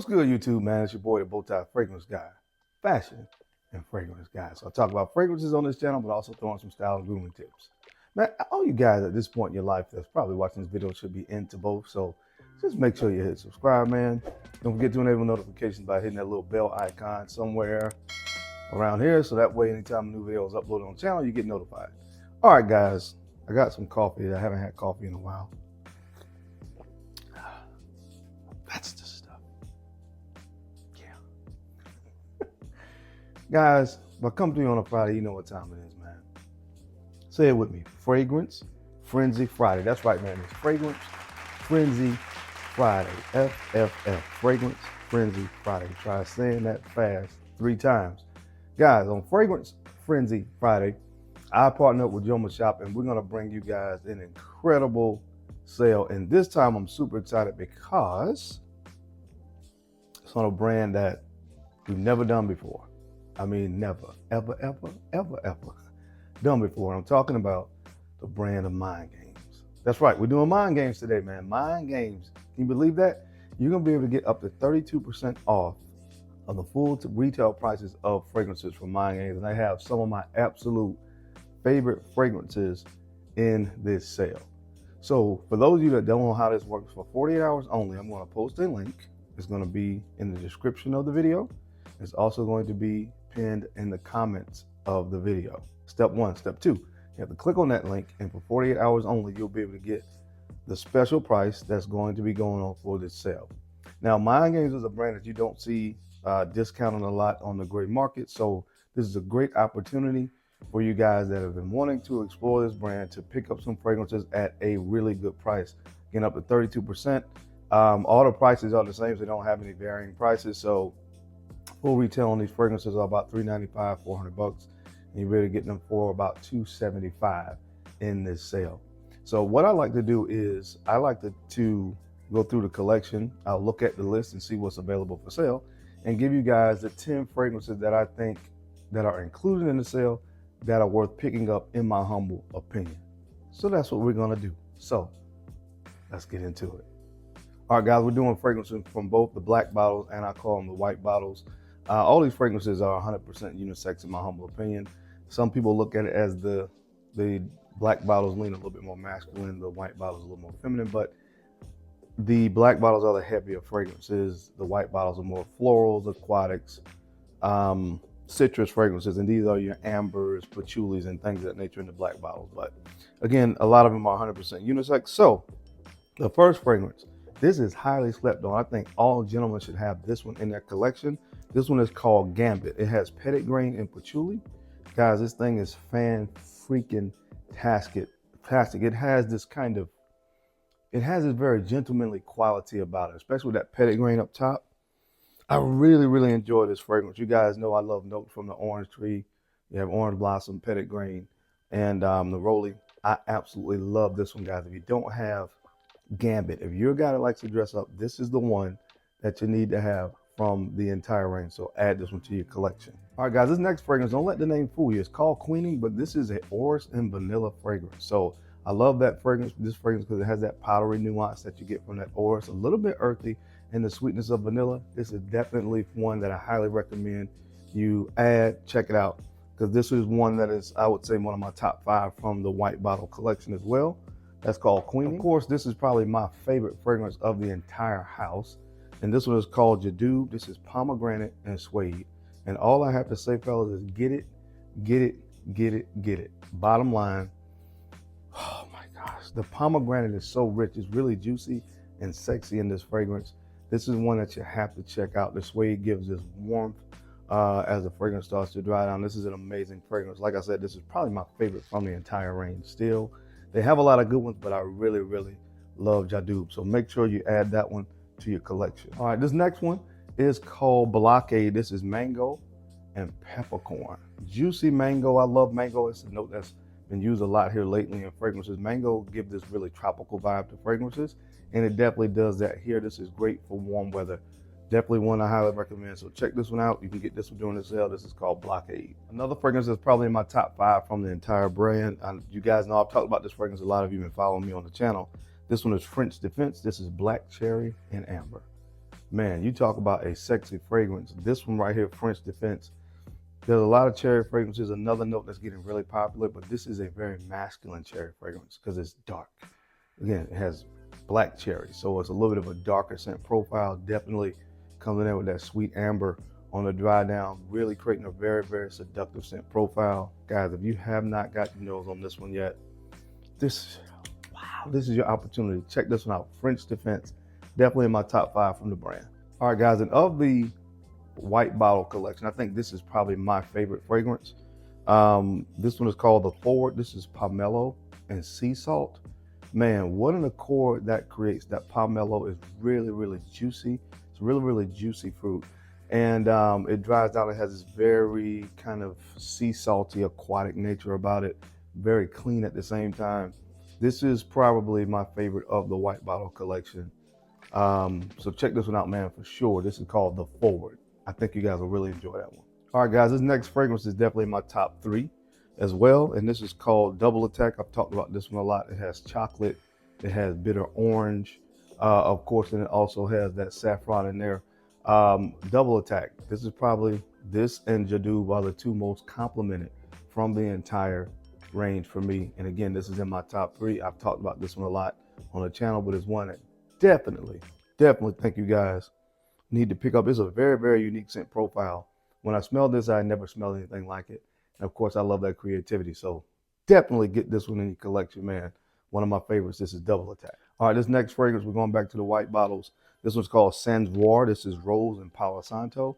What's good, YouTube, man? It's your boy, the Bowtie Fragrance Guy, fashion and fragrance guy. So I talk about fragrances on this channel, but also throwing some style and grooming tips. Man, all you guys at this point in your life that's probably watching this video should be into both. So just make sure you hit subscribe, man. Don't forget to enable notifications by hitting that little bell icon somewhere around here. So that way, anytime a new video is uploaded on the channel, you get notified. All right, guys, I got some coffee. I haven't had coffee in a while. That's the stuff. Yeah. Guys, if I come to you on a Friday, you know what time it is, man. Say it with me. Fragrance Frenzy Friday. That's right, man. It's Fragrance Frenzy Friday. FFF. Fragrance Frenzy Friday. Try saying that fast 3 times. Guys, on Fragrance Frenzy Friday, I partnered up with Joma Shop, and we're going to bring you guys an incredible sale. And this time I'm super excited because it's on a brand that we've never done before. I mean, never, ever, ever, ever, ever done before. I'm talking about the brand of Mind Games. That's right, we're doing Mind Games today, man. Mind Games. Can you believe that? You're going to be able to get up to 32% off of the full retail prices of fragrances from Mind Games. And I have some of my absolute favorite fragrances in this sale. So for those of you that don't know how this works, for 48 hours only, I'm going to post a link. It's going to be in the description of the video. It's also going to be pinned in the comments of the video. Step 1. Step 2, you have to click on that link, and for 48 hours only, you'll be able to get the special price that's going to be going on for this sale. Now, Mind Games is a brand that you don't see discounted a lot on the gray market. So this is a great opportunity for you guys that have been wanting to explore this brand to pick up some fragrances at a really good price, getting up to 32%. All the prices are the same, so they don't have any varying prices. So full retail on these fragrances are about $395, $400, and you're really getting them for about $275 in this sale. So what I like to do is I like to go through the collection. I'll look at the list and see what's available for sale, and give you guys the 10 fragrances that I think that are included in the sale that are worth picking up, in my humble opinion. So that's what we're gonna do. So let's get into it. All right, guys, we're doing fragrances from both the black bottles and I call them the white bottles. All these fragrances are 100% unisex, in my humble opinion. Some people look at it as the black bottles lean a little bit more masculine, the white bottles a little more feminine, but the black bottles are the heavier fragrances. The white bottles are more florals, aquatics, citrus fragrances, and these are your ambers, patchoulis, and things of that nature in the black bottles. But again, a lot of them are 100% unisex. So the first fragrance, this is highly slept on. I think all gentlemen should have this one in their collection. This one is called Gambit. It has petitgrain and patchouli. Guys, this thing is fan-freaking-tastic. It has this kind of, it has this very gentlemanly quality about it, especially with that petitgrain up top. I really, really enjoy this fragrance. You guys know I love notes from the orange tree. You have orange blossom, petitgrain, and the rolling. I absolutely love this one, guys. If you don't have Gambit, if you're a guy that likes to dress up, this is the one that you need to have from the entire range. So add this one to your collection. All right, guys, this next fragrance, don't let the name fool you. It's called Queening, but this is an orris and vanilla fragrance. So I love that fragrance, this fragrance, because it has that powdery nuance that you get from that orris, a little bit earthy, and the sweetness of vanilla. This is definitely one that I highly recommend you add. Check it out, because this is one that is, I would say, one of my top 5 from the white bottle collection as well. That's called Queen. Of course, this is probably my favorite fragrance of the entire house, and this one is called Jadoob. This is pomegranate and suede, and all I have to say, fellas, is get it, get it, get it, get it. Bottom line, oh my gosh, the pomegranate is so rich. It's really juicy and sexy in this fragrance. This is one that you have to check out. The suede gives this warmth as the fragrance starts to dry down. This is an amazing fragrance. Like I said, this is probably my favorite from the entire range still. They have a lot of good ones, but I really, really love Jadoob. So make sure you add that one to your collection. All right, this next one is called Blockade. This is mango and peppercorn. Juicy mango. I love mango. It's a note that's been used a lot here lately in fragrances. Mango gives this really tropical vibe to fragrances, and it definitely does that here. This is great for warm weather. Definitely one I highly recommend. So check this one out. You can get this one during the sale. This is called Blockade. Another fragrance that's probably in my top 5 from the entire brand. You guys know I've talked about this fragrance. A lot of you have been following me on the channel. This one is French Defense. This is black cherry and amber. Man, you talk about a sexy fragrance. This one right here, French Defense. There's a lot of cherry fragrances. Another note that's getting really popular, but this is a very masculine cherry fragrance because it's dark. Again, it has black cherry, so it's a little bit of a darker scent profile. Definitely comes in there with that sweet amber on the dry down, really creating a very, very seductive scent profile. Guys, if you have not got your nose on this one yet, this is your opportunity. Check this one out. French Defense, definitely in my top 5 from the brand. All right, guys, and of the white bottle collection, I think this is probably my favorite fragrance. This one is called the Forward. This is pomelo and sea salt. Man, what an accord that creates. That pomelo is really, really juicy. It's really, really juicy fruit. And it dries down. It has this very kind of sea salty, aquatic nature about it. Very clean at the same time. This is probably my favorite of the white bottle collection. So check this one out, man, for sure. This is called the Forward. I think you guys will really enjoy that one. All right, guys, this next fragrance is definitely my top 3 as well. And this is called Double Attack. I've talked about this one a lot. It has chocolate. It has bitter orange. Of course, and it also has that saffron in there. Double Attack. This is probably, this and Jadoo are the 2 most complimented from the entire range for me. And again, this is in my top 3. I've talked about this one a lot on the channel, but it's one that definitely think you guys need to pick up. It's a very, very unique scent profile. When I smelled this, I never smelled anything like it. And of course, I love that creativity. So definitely get this one in your collection, man. One of my favorites. This is Double Attack. All right, this next fragrance, we're going back to the white bottles. This one's called Sans Voir. This is Rose and Palo Santo.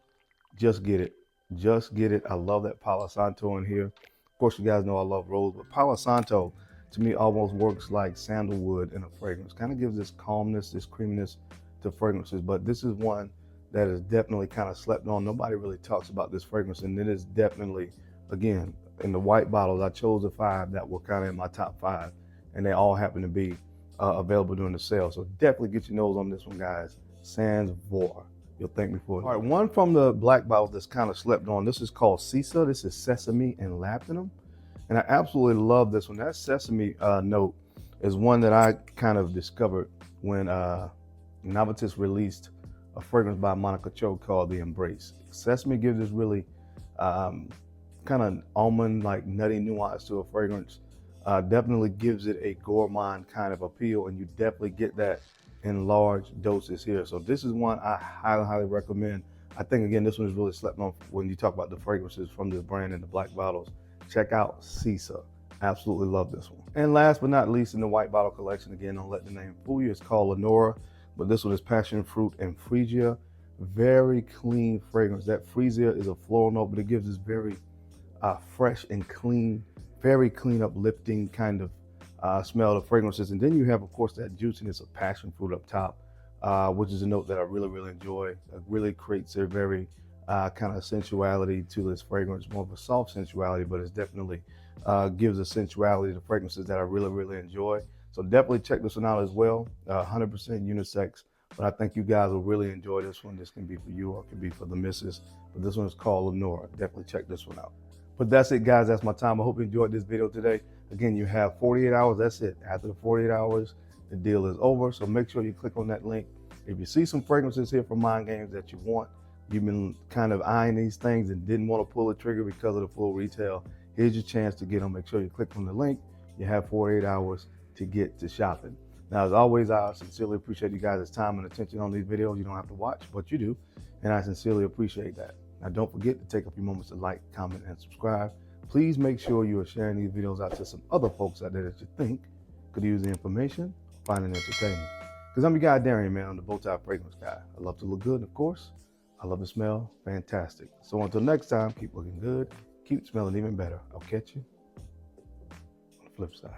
Just get it. Just get it. I love that Palo Santo in here. Of course, you guys know I love Rose, but Palo Santo to me almost works like sandalwood in a fragrance. Kind of gives this calmness, this creaminess to fragrances. But this is one that is definitely kind of slept on. Nobody really talks about this fragrance, and it is definitely, again, in the white bottles, I chose the 5 that were kind of in my top 5, and they all happen to be available during the sale. So definitely get your nose on this one, guys. Sans Voir. You'll thank me for it. All right, one from the black bottles that's kind of slept on. This is called Sisa. This is sesame and labdanum, and I absolutely love this one. That sesame note is one that I kind of discovered when Navitus released a fragrance by Monica Cho called The Embrace. Sesame gives this really kind of almond-like nutty nuance to a fragrance. Definitely gives it a gourmand kind of appeal, and you definitely get that in large doses here. So this is one I highly, highly recommend. I think, again, this one is really slept on when you talk about the fragrances from this brand in the black bottles. Check out Sisa. Absolutely love this one. And last but not least, in the white bottle collection, again, don't let the name fool you, it's called Lenora. But this one is passion fruit and freesia. Very clean fragrance. That freesia is a floral note, but it gives this very fresh and clean, very clean, uplifting kind of smell of fragrances. And then you have, of course, that juiciness of passion fruit up top, which is a note that I really, really enjoy. It really creates a very kind of sensuality to this fragrance, more of a soft sensuality, but it's definitely gives a sensuality to fragrances that I really, really enjoy. So definitely check this one out as well. 100% unisex, but I think you guys will really enjoy this one. This can be for you or it can be for the missus, but this one is called Lenora. Definitely check this one out. But that's it, guys. That's my time. I hope you enjoyed this video today. Again, you have 48 hours. That's it. After the 48 hours, the deal is over. So make sure you click on that link. If you see some fragrances here from Mind Games that you want, you've been kind of eyeing these things and didn't want to pull the trigger because of the full retail, here's your chance to get them. Make sure you click on the link. You have 48 hours to get to shopping. Now, as always, I sincerely appreciate you guys' time and attention on these videos. You don't have to watch, but you do, and I sincerely appreciate that. Now, don't forget to take a few moments to like, comment, and subscribe. Please make sure you are sharing these videos out to some other folks out there that you think could use the information, find it entertaining. Because I'm your guy, Darian, man. I'm the Bowtie Fragrance Guy. I love to look good, and of course, I love to smell fantastic. So until next time, keep looking good, keep smelling even better. I'll catch you on the flip side.